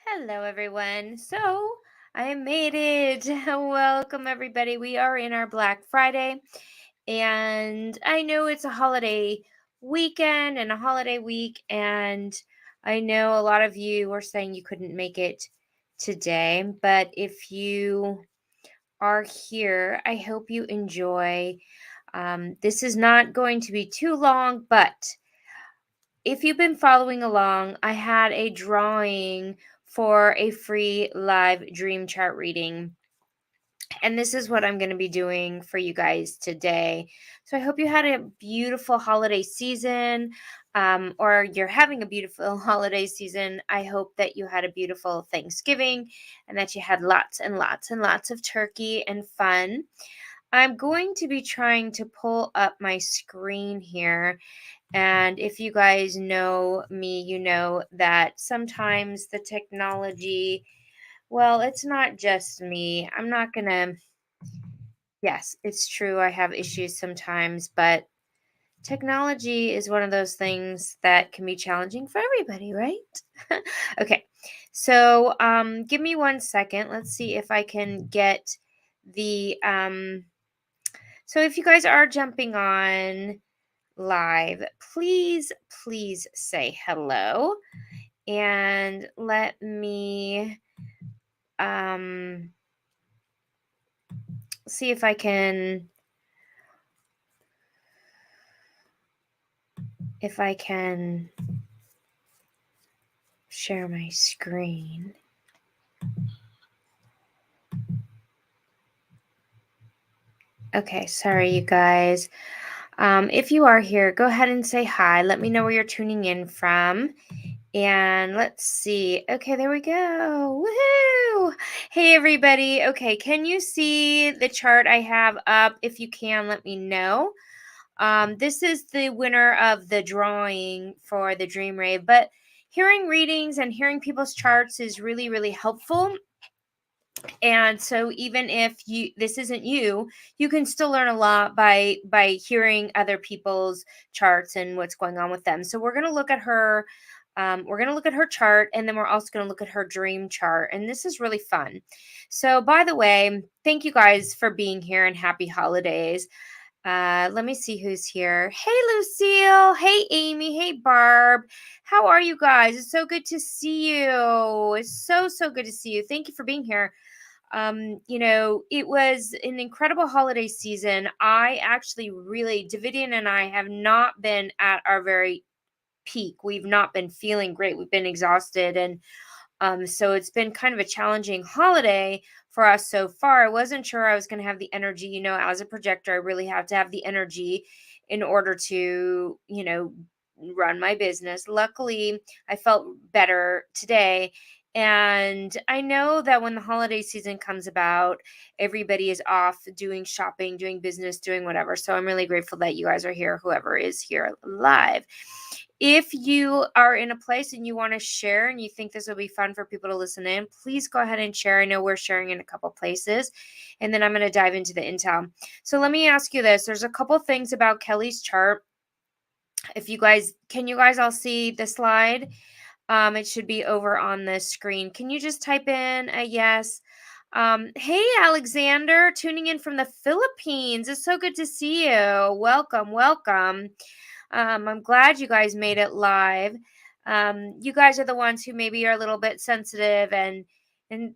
Hello, everyone. So I made it. Welcome, everybody. We are in our Black Friday, and I know it's a holiday weekend and a holiday week, and I know a lot of you were saying you couldn't make it today, but if you are here, I hope you enjoy. This is not going to be too long, but if you've been following along, I had a drawing for a free live dream chart reading. And this is what I'm going to be doing for you guys today. So I hope you had a beautiful holiday season, or you're having a beautiful holiday season. I hope that you had a beautiful Thanksgiving and that you had lots and lots and lots of turkey and fun. I'm going to be trying to pull up my screen here, and if you guys know me, you know that sometimes the technology, well, it's not just me. I'm not going to, yes, it's true. I have issues sometimes, but technology is one of those things that can be challenging for everybody, right? Okay. So, give me 1 second. Let's see if I can get the, so if you guys are jumping on live, please say hello and let me um see if I can share my screen. Okay, sorry you guys. If you are here, go ahead and say hi. Let me know where you're tuning in from. And let's see. Okay, there we go. Woohoo! Hey, everybody. Okay, can you see the chart I have up? If you can, let me know. This is the winner of the drawing for the Dream Rave, but hearing readings and hearing people's charts is really, really helpful. And so even if this isn't you, you can still learn a lot by hearing other people's charts and what's going on with them. So we're going to look at her, we're going to look at her chart, and then we're also going to look at her dream chart, and this is really fun. So by the way, thank you guys for being here, and happy holidays. Let me see who's here. Hey, Lucille. Hey, Amy. Hey, Barb. How are you guys? It's so good to see you. It's so good to see you. Thank you for being here. It was an incredible holiday season. I actually really, Davidian and I have not been at our very peak. We've not been feeling great. We've been exhausted. And so it's been kind of a challenging holiday for us so far. I wasn't sure I was going to have the energy. As a projector, I really have to have the energy in order to, run my business. Luckily, I felt better today. And I know that when the holiday season comes about, everybody is off doing shopping, doing business, doing whatever. So I'm really grateful that you guys are here, whoever is here live. If you are in a place and you want to share and you think this will be fun for people to listen in, please go ahead and share. I know we're sharing in a couple places, and then I'm going to dive into the intel. So let me ask you this. There's a couple things about Kelly's chart. Can you guys all see the slide? It should be over on the screen. Can you just type in a yes? Hey, Alexander, tuning in from the Philippines. It's so good to see you. Welcome. I'm glad you guys made it live. You guys are the ones who maybe are a little bit sensitive and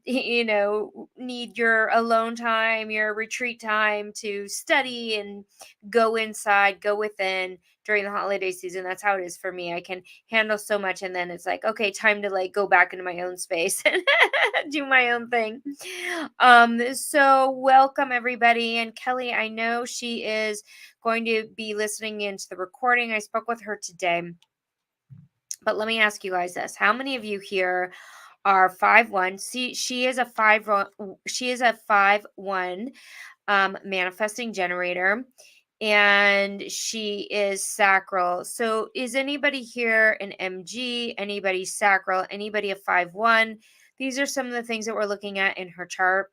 need your alone time, your retreat time to study and go inside, go within during the holiday season. That's how it is for me. I can handle so much, and then it's like, okay, time to like go back into my own space and do my own thing. So welcome everybody. And Kelly, I know she is going to be listening into the recording. I spoke with her today. But let me ask you guys this. How many of you here are 5-1? See, she is a 5-1 manifesting generator, and she is sacral. So is anybody here an MG? Anybody sacral? Anybody a 5-1? These are some of the things that we're looking at in her chart.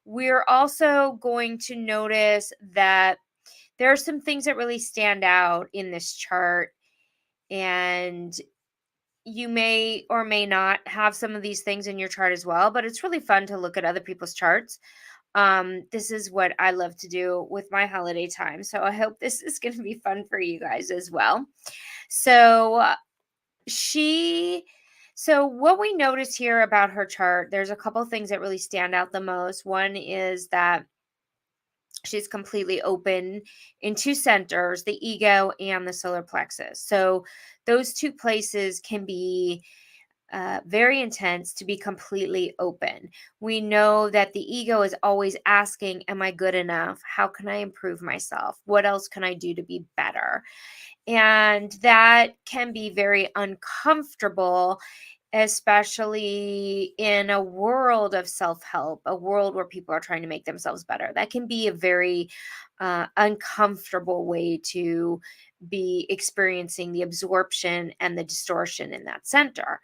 We're also going to notice that there are some things that really stand out in this chart. And you may or may not have some of these things in your chart as well, but it's really fun to look at other people's charts. This is what I love to do with my holiday time. So I hope this is going to be fun for you guys as well. So she so what we notice here about her chart, there's a couple things that really stand out the most. One is that she's completely open in two centers, the ego and the solar plexus. So those two places can be very intense to be completely open. We know that the ego is always asking, am I good enough? How can I improve myself? What else can I do to be better? And that can be very uncomfortable, especially in a world of self-help, a world where people are trying to make themselves better. That can be a very uncomfortable way to be experiencing the absorption and the distortion in that center.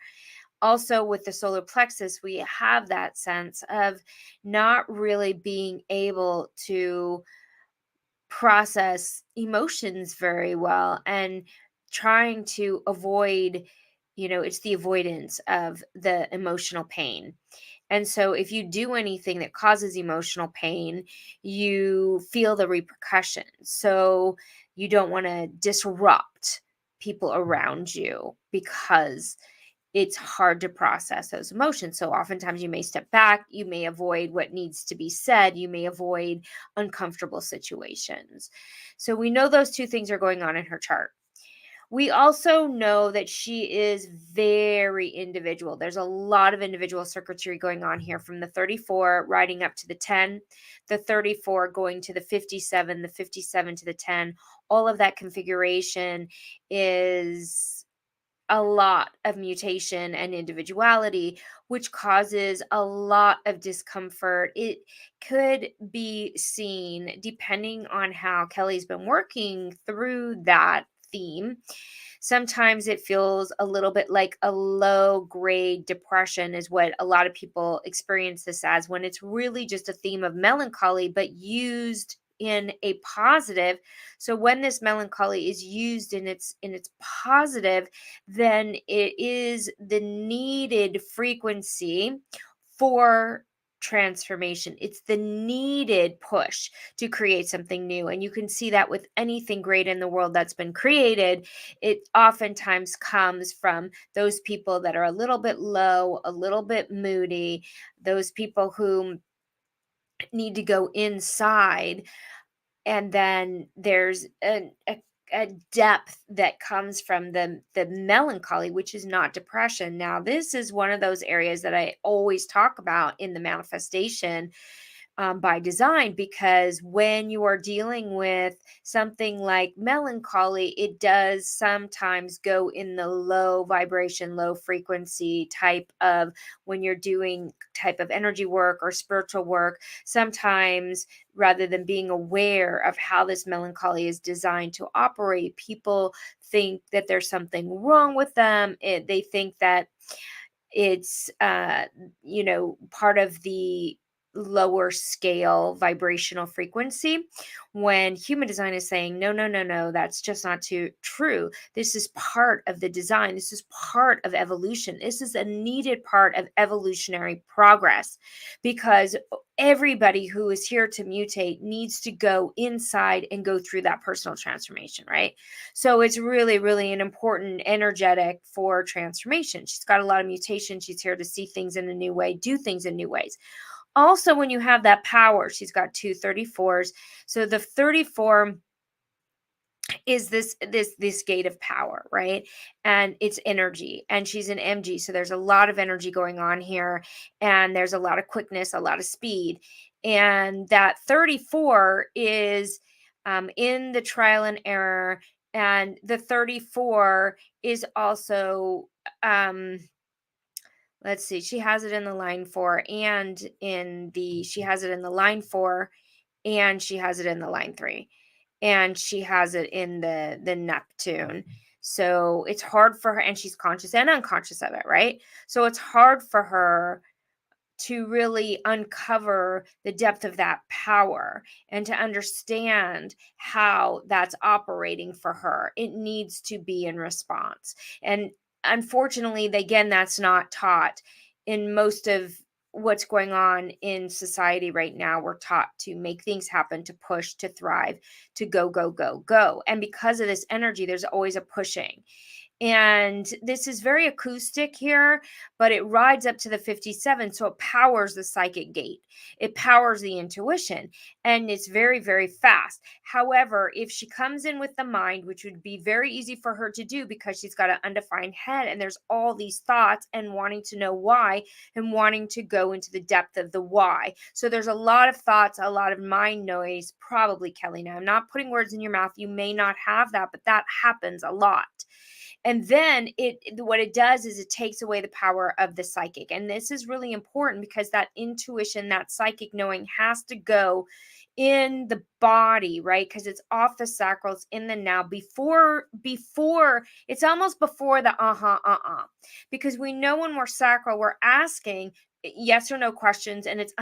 Also, with the solar plexus, we have that sense of not really being able to process emotions very well and trying to avoid, it's the avoidance of the emotional pain. And so if you do anything that causes emotional pain, you feel the repercussions. So you don't want to disrupt people around you because it's hard to process those emotions. So oftentimes you may step back, you may avoid what needs to be said, you may avoid uncomfortable situations. So we know those two things are going on in her chart. We also know that she is very individual. There's a lot of individual circuitry going on here, from the 34 riding up to the 10, the 34 going to the 57, the 57 to the 10. All of that configuration is a lot of mutation and individuality, which causes a lot of discomfort. It could be seen, depending on how Kelly's been working through that theme. Sometimes it feels a little bit like a low grade depression, is what a lot of people experience this as, when it's really just a theme of melancholy, but used in a positive. So when this melancholy is used in its positive, then it is the needed frequency for transformation. It's the needed push to create something new. And you can see that with anything great in the world that's been created, it oftentimes comes from those people that are a little bit low, a little bit moody, those people who need to go inside. And then there's a depth that comes from the melancholy, which is not depression. Now, this is one of those areas that I always talk about in the manifestation, by design, because when you are dealing with something like melancholy, it does sometimes go in the low vibration, low frequency type of, when you're doing type of energy work or spiritual work. Sometimes, rather than being aware of how this melancholy is designed to operate, people think that there's something wrong with them. They think that it's part of the lower scale vibrational frequency, when human design is saying no, no, no, no, that's just not true. This is part of the design. This is part of evolution. This is a needed part of evolutionary progress, because everybody who is here to mutate needs to go inside and go through that personal transformation, right? So it's really, really an important energetic for transformation. She's got a lot of mutation. She's here to see things in a new way, do things in new ways. Also, when you have that power, she's got two 34s. So the 34 is this gate of power, right? And it's energy, and she's an MG, so there's a lot of energy going on here, and there's a lot of quickness, a lot of speed. And that 34 is in the trial and error, and the 34 is also, let's see, she has it in the line 4, and she has it in the line 4, and she has it in the line 3, and she has it in the Neptune. So it's hard for her, and she's conscious and unconscious of it, right? So it's hard for her to really uncover the depth of that power and to understand how that's operating for her. It needs to be in response. And unfortunately, again, that's not taught in most of what's going on in society right now. We're taught to make things happen, to push, to thrive, to go, go, go, go. And because of this energy, there's always a pushing. And this is very acoustic here, but it rides up to the 57. So it powers the psychic gate, it powers the intuition, and it's very, very fast. However, if she comes in with the mind, which would be very easy for her to do because she's got an undefined head and there's all these thoughts and wanting to know why and wanting to go into the depth of the why. So there's a lot of thoughts, a lot of mind noise, probably, Kelly. Now, I'm not putting words in your mouth. You may not have that, but that happens a lot. And then what it does is it takes away the power of the psychic. And this is really important because that intuition, that psychic knowing has to go in the body, right? Because it's off the sacral, it's in the now, before it's almost before the because we know when we're sacral, we're asking yes or no questions, and it's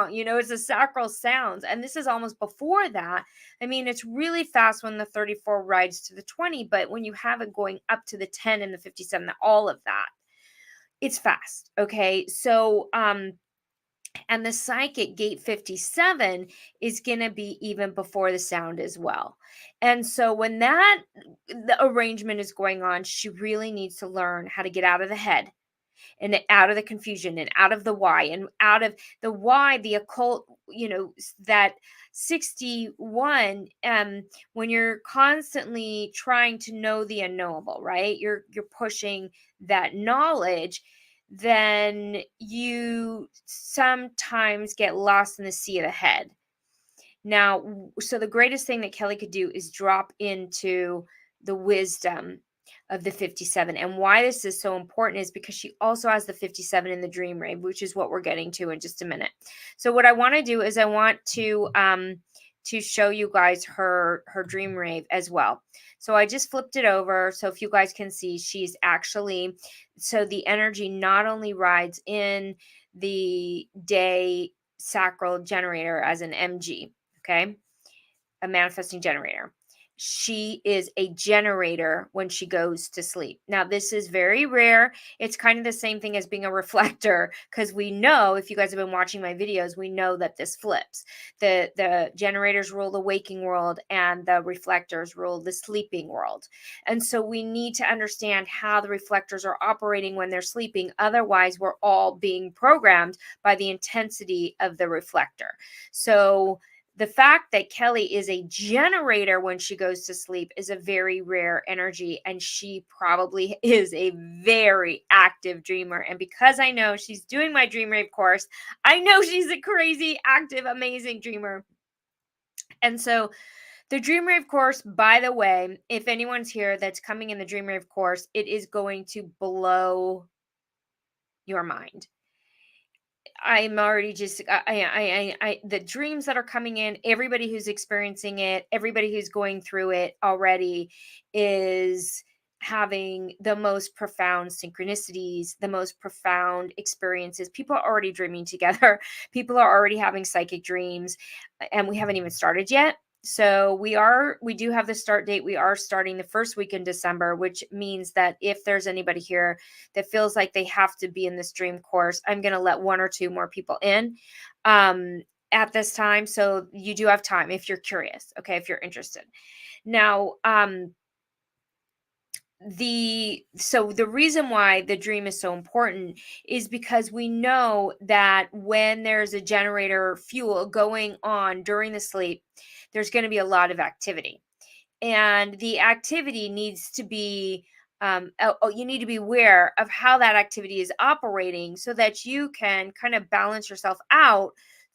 it's the sacral sounds, and this is almost before that. I mean, it's really fast when the 34 rides to the 20, but when you have it going up to the 10 and the 57, all of that, it's fast. Okay. So, and the psychic gate 57 is going to be even before the sound as well. And so when the arrangement is going on, she really needs to learn how to get out of the head and out of the confusion and out of the why, and out of the why, the occult, that 61, when you're constantly trying to know the unknowable, right? You're pushing that knowledge, then you sometimes get lost in the sea of the head. Now, so the greatest thing that Kelly could do is drop into the wisdom of the 57. And why this is so important is because she also has the 57 in the dream rave, which is what we're getting to in just a minute. So what I want to do is I want to show you guys her dream rave as well. So I just flipped it over. So if you guys can see, she's actually, so the energy not only rides in the day sacral generator as an MG, okay, a manifesting generator. She is a generator when she goes to sleep. Now, this is very rare. It's kind of the same thing as being a reflector, because we know, if you guys have been watching my videos, we know that this flips. The generators rule the waking world and the reflectors rule the sleeping world. And so we need to understand how the reflectors are operating when they're sleeping. Otherwise, we're all being programmed by the intensity of the reflector. So the fact that Kelly is a generator when she goes to sleep is a very rare energy, and she probably is a very active dreamer. And because I know she's doing my Dream Rave course, I know she's a crazy, active, amazing dreamer. And so the Dream Rave course, by the way, if anyone's here that's coming in the Dream Rave course, it is going to blow your mind. I'm already just the dreams that are coming in, everybody who's experiencing it, everybody who's going through it already is having the most profound synchronicities, the most profound experiences. People are already dreaming together. People are already having psychic dreams, and we haven't even started yet. So we do have the start date. We are starting the first week in December, which means that if there's anybody here that feels like they have to be in this dream course, I'm going to let one or two more people in at this time. So you do have time if you're curious. Okay. If you're interested. Now, the reason why the dream is so important is because we know that when there's a generator fuel going on during the sleep, there's going to be a lot of activity, and the activity needs to be you need to be aware of how that activity is operating so that you can kind of balance yourself out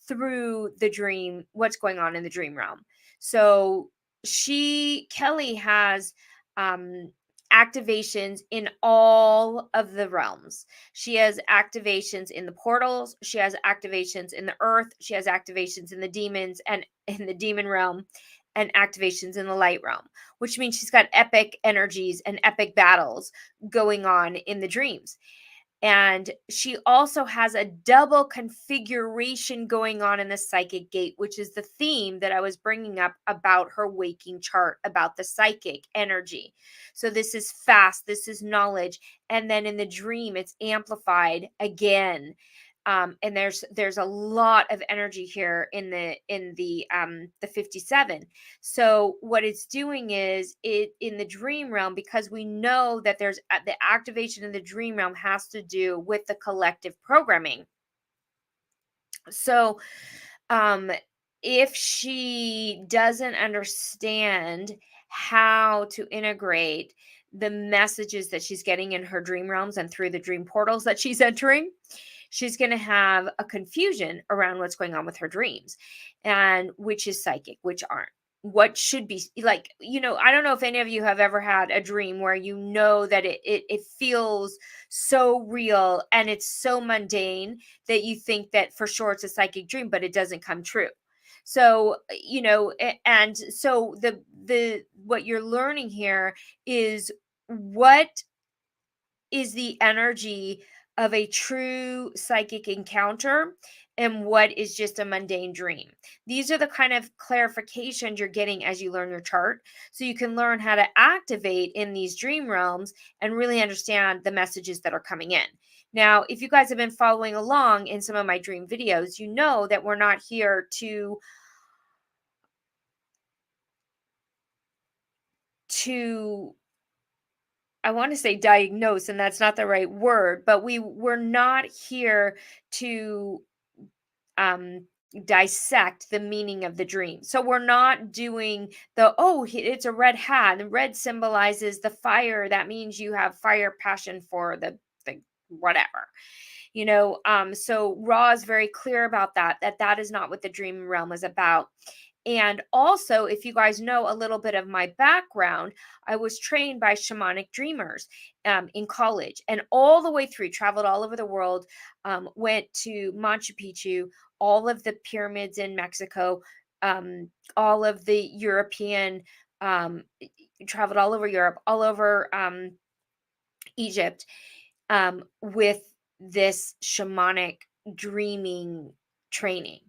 through the dream, what's going on in the dream realm. So Kelly has activations in all of the realms. She has activations in the portals, she has activations in the earth, she has activations in the demons and in the demon realm, and activations in the light realm, which means she's got epic energies and epic battles going on in the dreams. And she also has a double configuration going on in the psychic gate, which is the theme that I was bringing up about her waking chart, about the psychic energy. So this is fast, this is knowledge. And then in the dream, it's amplified again. And there's a lot of energy here in the 57. So what it's doing is, it in the dream realm, because we know that there's the activation in the dream realm has to do with the collective programming. So um if she doesn't understand how to integrate the messages that she's getting in her dream realms and through the dream portals that she's entering, she's going to have a confusion around what's going on with her dreams, and which is psychic, which aren't. What should be, like, I don't know if any of you have ever had a dream where that it feels so real and it's so mundane that you think that for sure it's a psychic dream, but it doesn't come true. So, and so the what you're learning here is what is the energy of a true psychic encounter and what is just a mundane dream. These are the kind of clarifications you're getting as you learn your chart, so you can learn how to activate in these dream realms and really understand the messages that are coming in. Now, if you guys have been following along in some of my dream videos, you know that we're not here to I want to say diagnose, and that's not the right word, but we're not here to um dissect the meaning of the dream. So we're not doing it's a red hat, and red symbolizes the fire. That means you have fire passion for the whatever. So Ra is very clear about that is not what the dream realm is about. And also, if you guys know a little bit of my background, I was trained by shamanic dreamers in college, and all the way through, traveled all over the world, went to Machu Picchu, all of the pyramids in Mexico, all of the European, traveled all over Europe, all over Egypt, with this shamanic dreaming training.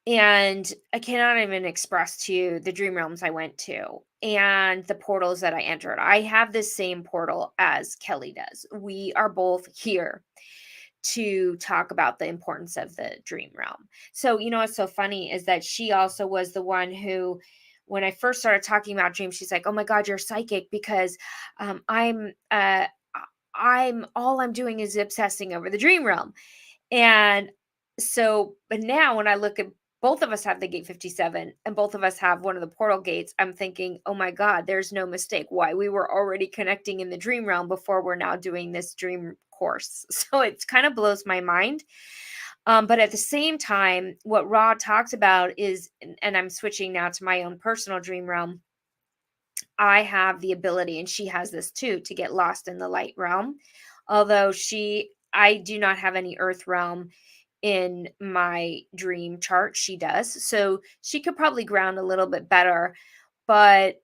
And I cannot even express to you the dream realms I went to and the portals that I entered. I have the same portal as Kelly does. We are both here to talk about the importance of the dream realm. So, what's so funny is that she also was the one who, when I first started talking about dreams, she's like, "Oh my God, you're psychic," because I'm doing is obsessing over the dream realm. And so, but now when I look at, both of us have the gate 57 and both of us have one of the portal gates, I'm thinking, oh my God, there's no mistake. Why? We were already connecting in the dream realm before we're now doing this dream course. So it kind of blows my mind. But at the same time, what Ra talks about is, and I'm switching now to my own personal dream realm, I have the ability, and she has this too, to get lost in the light realm. Although I do not have any earth realm in my dream chart. She does. So she could probably ground a little bit better. But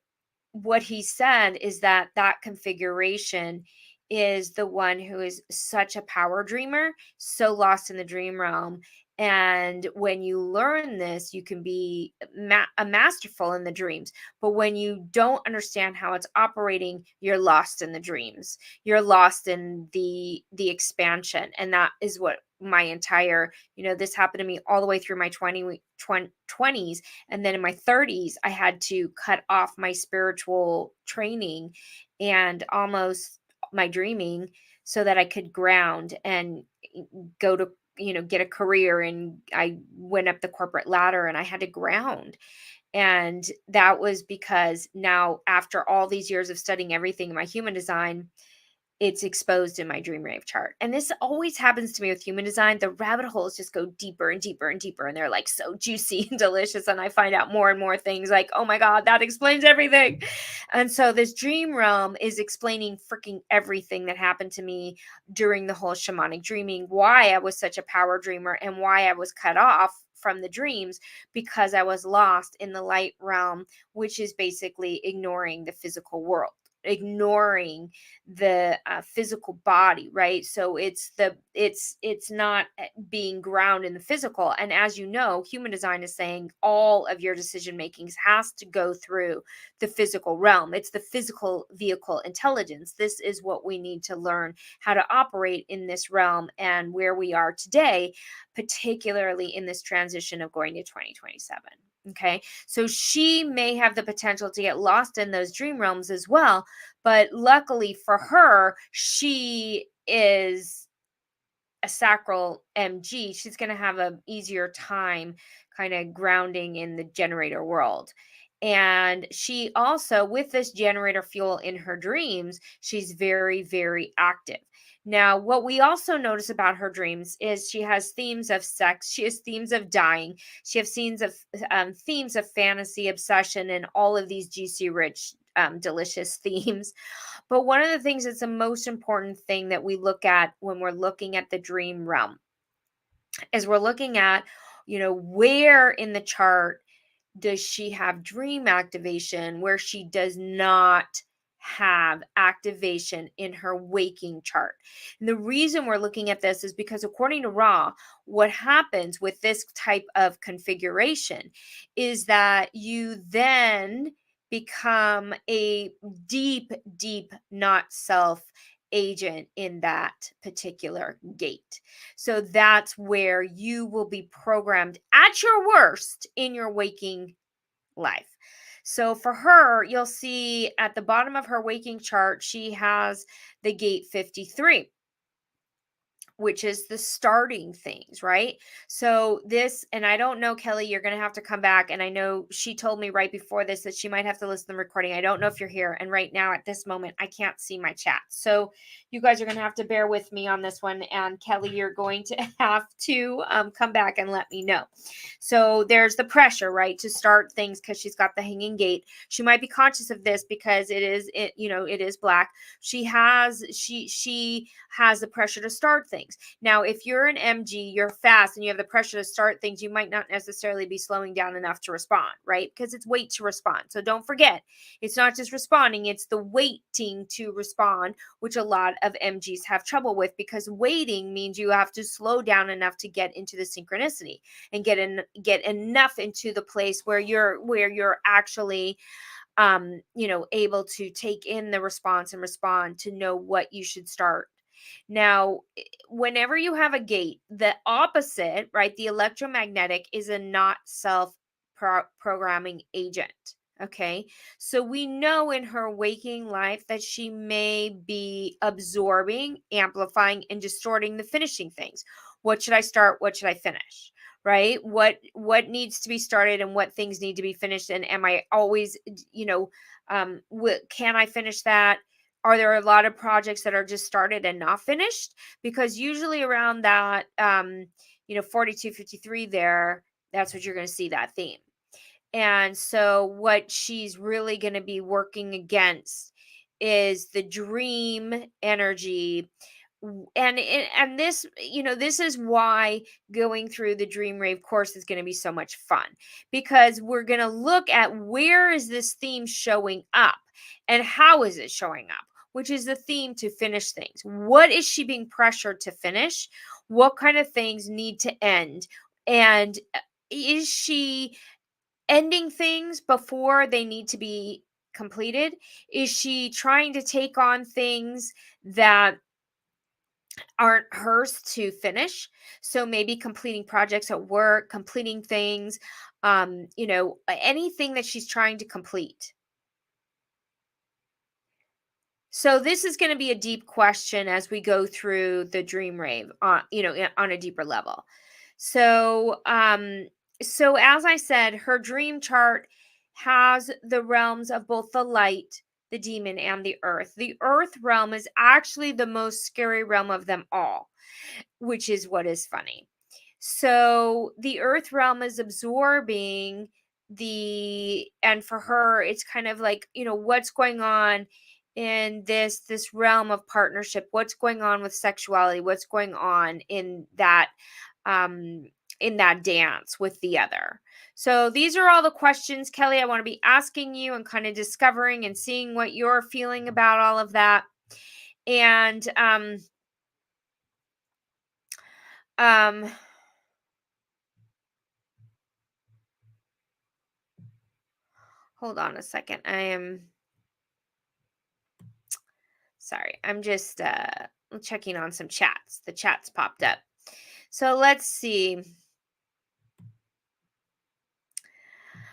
what he said is that configuration is the one who is such a power dreamer, so lost in the dream realm. And when you learn this, you can be a masterful in the dreams. But when you don't understand how it's operating, you're lost in the dreams. You're lost in the expansion, and that is what my entire, this happened to me all the way through my 20s. And then in my 30s, I had to cut off my spiritual training and almost my dreaming so that I could ground and go to, get a career. And I went up the corporate ladder and I had to ground. And that was because now, after all these years of studying everything in my human design, it's exposed in my dream rave chart. And this always happens to me with human design. The rabbit holes just go deeper and deeper and deeper, and they're like so juicy and delicious. And I find out more and more things like, oh my God, that explains everything. And so this dream realm is explaining freaking everything that happened to me during the whole shamanic dreaming, why I was such a power dreamer and why I was cut off from the dreams, because I was lost in the light realm, which is basically ignoring the physical world. ignoring the physical body, right? So it's not being grounded in the physical. And as you know, human design is saying all of your decision makings has to go through the physical realm. It's the physical vehicle intelligence. This is what we need to learn how to operate in this realm and where we are today, particularly in this transition of going to 2027. Okay. So she may have the potential to get lost in those dream realms as well. But luckily for her, she is a sacral MG. She's going to have an easier time kind of grounding in the generator world. And she also, with this generator fuel in her dreams, she's very, very active. Now, what we also notice about her dreams is she has themes of sex, she has themes of dying, she has themes of fantasy, obsession, and all of these juicy, rich, delicious themes. But one of the things that's the most important thing that we look at when we're looking at the dream realm is we're looking at, where in the chart does she have dream activation where she does not have activation in her waking chart. And the reason we're looking at this is because according to Ra, what happens with this type of configuration is that you then become a deep, deep not self agent in that particular gate. So that's where you will be programmed at your worst in your waking life. So for her, you'll see at the bottom of her waking chart, she has the gate 53, which is the starting things, right? So this, and I don't know, Kelly, you're going to have to come back. And I know she told me right before this that she might have to listen to the recording. I don't know if you're here. And right now at this moment, I can't see my chat. So you guys are going to have to bear with me on this one. And Kelly, you're going to have to come back and let me know. So there's the pressure, right, to start things because she's got the hanging gate. She might be conscious of this because it is black. She has the pressure to start things. Now, if you're an MG, you're fast and you have the pressure to start things, you might not necessarily be slowing down enough to respond, right? Because it's wait to respond. So don't forget, it's not just responding, it's the waiting to respond, which a lot of MGs have trouble with because waiting means you have to slow down enough to get into the synchronicity and get enough into the place where you're actually able to take in the response and respond to know what you should start. Now, whenever you have a gate, the opposite, right, the electromagnetic is a not self programming agent. Okay. So we know in her waking life that she may be absorbing, amplifying, and distorting the finishing things. What should I start? What should I finish? Right? What needs to be started and what things need to be finished? And am I always, can I finish that? Are there a lot of projects that are just started and not finished? Because usually around that, 42, 53 there, that's what you're going to see, that theme. And so what she's really going to be working against is the dream energy. And this, this is why going through the Dream Rave course is going to be so much fun, because we're going to look at where is this theme showing up and how is it showing up, which is the theme to finish things. What is she being pressured to finish? What kind of things need to end? And is she ending things before they need to be completed? Is she trying to take on things that aren't hers to finish? So maybe completing projects at work, completing things, anything that she's trying to complete. So this is going to be a deep question as we go through the Dream Rave on, on a deeper level. So, so as I said, her dream chart has the realms of both the light, the demon, and the earth. The earth realm is actually the most scary realm of them all, which is what is funny. So the earth realm is absorbing and for her, it's kind of like, what's going on in this realm of partnership, what's going on with sexuality, what's going on in that, um in that dance with the other. So these are all the questions, Kelly, I want to be asking you and kind of discovering and seeing what you're feeling about all of that. And um hold on a second. I am sorry. I'm just checking on some chats. The chats popped up. So let's see.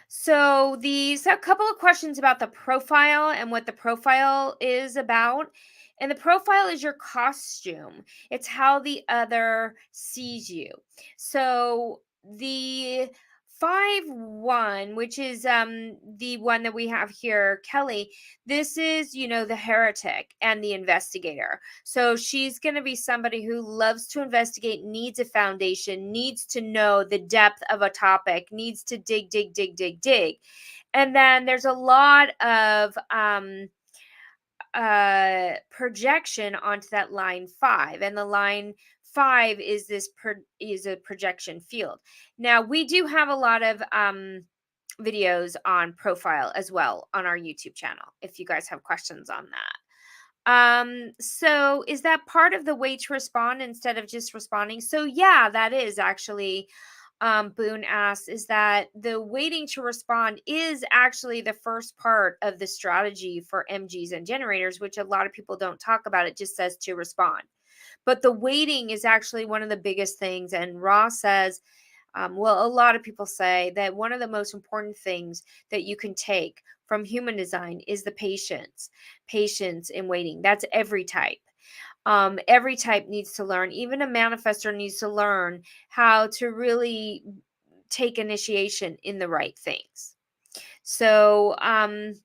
So these a couple of questions about the profile and what the profile is about. And the profile is your costume. It's how the other sees you. So the 5-1, which is the one that we have here, Kelly, this is, the heretic and the investigator. So she's going to be somebody who loves to investigate, needs a foundation, needs to know the depth of a topic, needs to dig, dig, dig, dig, dig. And then there's a lot of projection onto that line 5, and the line 5 is is a projection field. Now we do have a lot of videos on profile as well on our YouTube channel if you guys have questions on that. So is that part of the way to respond instead of just responding? So yeah, that is actually, Boone asks, is that the waiting to respond is actually the first part of the strategy for MGs and generators, which a lot of people don't talk about. It just says to respond. But the waiting is actually one of the biggest things. And Ross says, well, a lot of people say that one of the most important things that you can take from human design is the patience in waiting. That's every type. Every type needs to learn, even a manifestor needs to learn how to really take initiation in the right things. So, I'm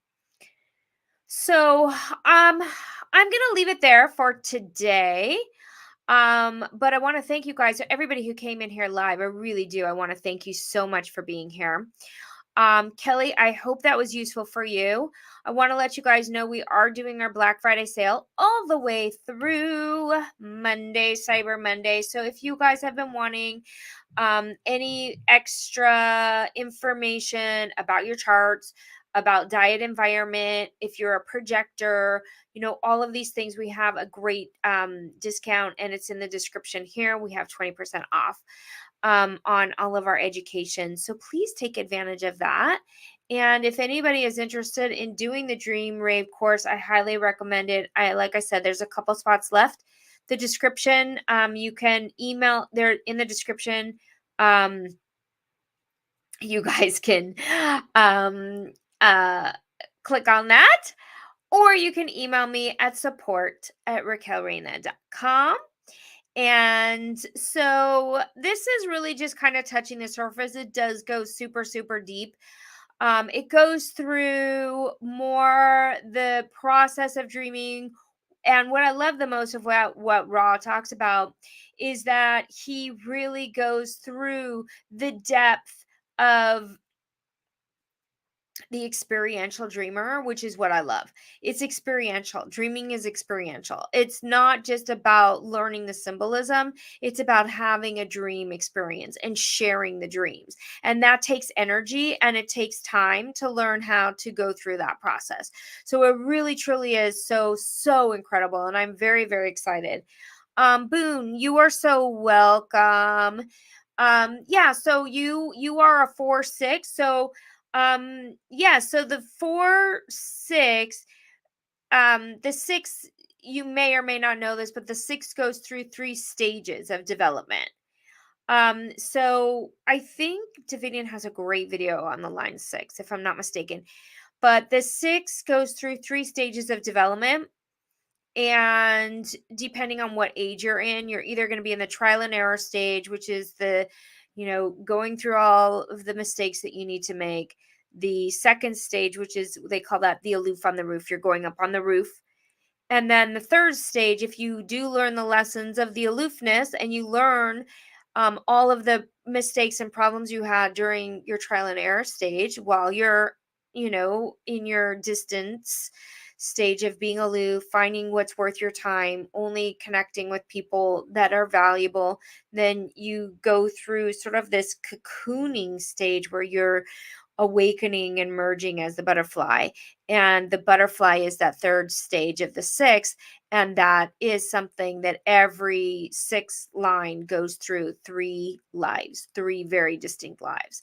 going to leave it there for today. But I want to thank you guys, everybody who came in here live. I really do. I want to thank you so much for being here. Kelly, I hope that was useful for you. I want to let you guys know we are doing our Black Friday sale all the way through Monday, Cyber Monday. So if you guys have been wanting any extra information about your charts, about diet environment, if you're a projector, all of these things, we have a great discount, and it's in the description here. We have 20% off on all of our education. So please take advantage of that. And if anybody is interested in doing the Dream Rave course, I highly recommend it. Like I said, there's a couple spots left. The description, you can email there in the description. You guys can click on that, or you can email me at support@raquelreina.com. And so this is really just kind of touching the surface. It does go super, super deep. It goes through more the process of dreaming. And what I love the most of what Ra talks about is that he really goes through the depth of the experiential dreamer, which is what I love. It's experiential. Dreaming is experiential. It's not just about learning the symbolism, it's about having a dream experience and sharing the dreams. And that takes energy, and it takes time to learn how to go through that process. So it really truly is so incredible, and I'm very, very excited. Boone, you are so welcome. Yeah, so you are a 4-6. So yeah, so the 4-6, the 6, you may or may not know this, but the 6 goes through 3 stages of development. So I think Davidian has a great video on the line 6, if I'm not mistaken. But the 6 goes through 3 stages of development. And depending on what age you're in, you're either going to be in the trial and error stage, which is the, going through all of the mistakes that you need to make. The second stage, which is, they call that the aloof on the roof. You're going up on the roof. And then the third stage, if you do learn the lessons of the aloofness and you learn all of the mistakes and problems you had during your trial and error stage while you're, in your distance stage of being aloof, finding what's worth your time, only connecting with people that are valuable. Then you go through sort of this cocooning stage where you're awakening and merging as the butterfly. And the butterfly is that third stage of the six. And that is something that every six line goes through 3 lives, 3 very distinct lives.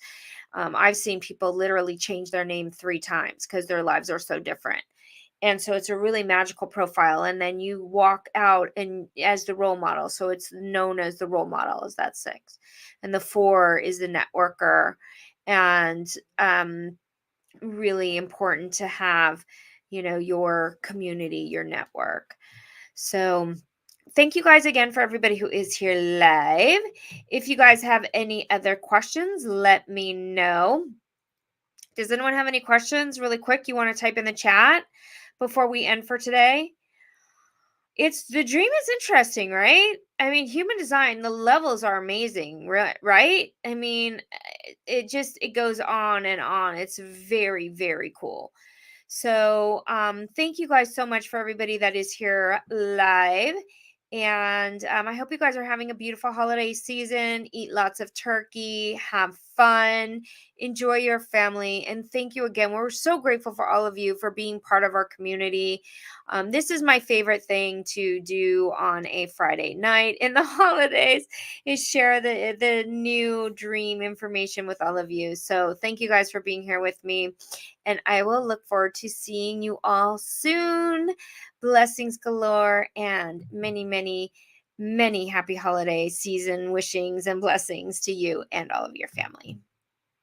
I've seen people literally change their name 3 times because their lives are so different. And so it's a really magical profile. And then you walk out and as the role model. So it's known as the role model, is that six. And the 4 is the networker. And really important to have, your community, your network. So thank you guys again for everybody who is here live. If you guys have any other questions, let me know. Does anyone have any questions really quick you want to type in the chat before we end for today? It's the dream is interesting, right? I mean, human design, the levels are amazing, right? I mean, it goes on and on. It's very, very cool. So, thank you guys so much for everybody that is here live. And I hope you guys are having a beautiful holiday season. Eat lots of turkey, have fun, enjoy your family. And thank you again. We're so grateful for all of you for being part of our community. This is my favorite thing to do on a Friday night in the holidays is share the new dream information with all of you. So thank you guys for being here with me. And I will look forward to seeing you all soon. Blessings galore and many, many, many happy holiday season wishings and blessings to you and all of your family.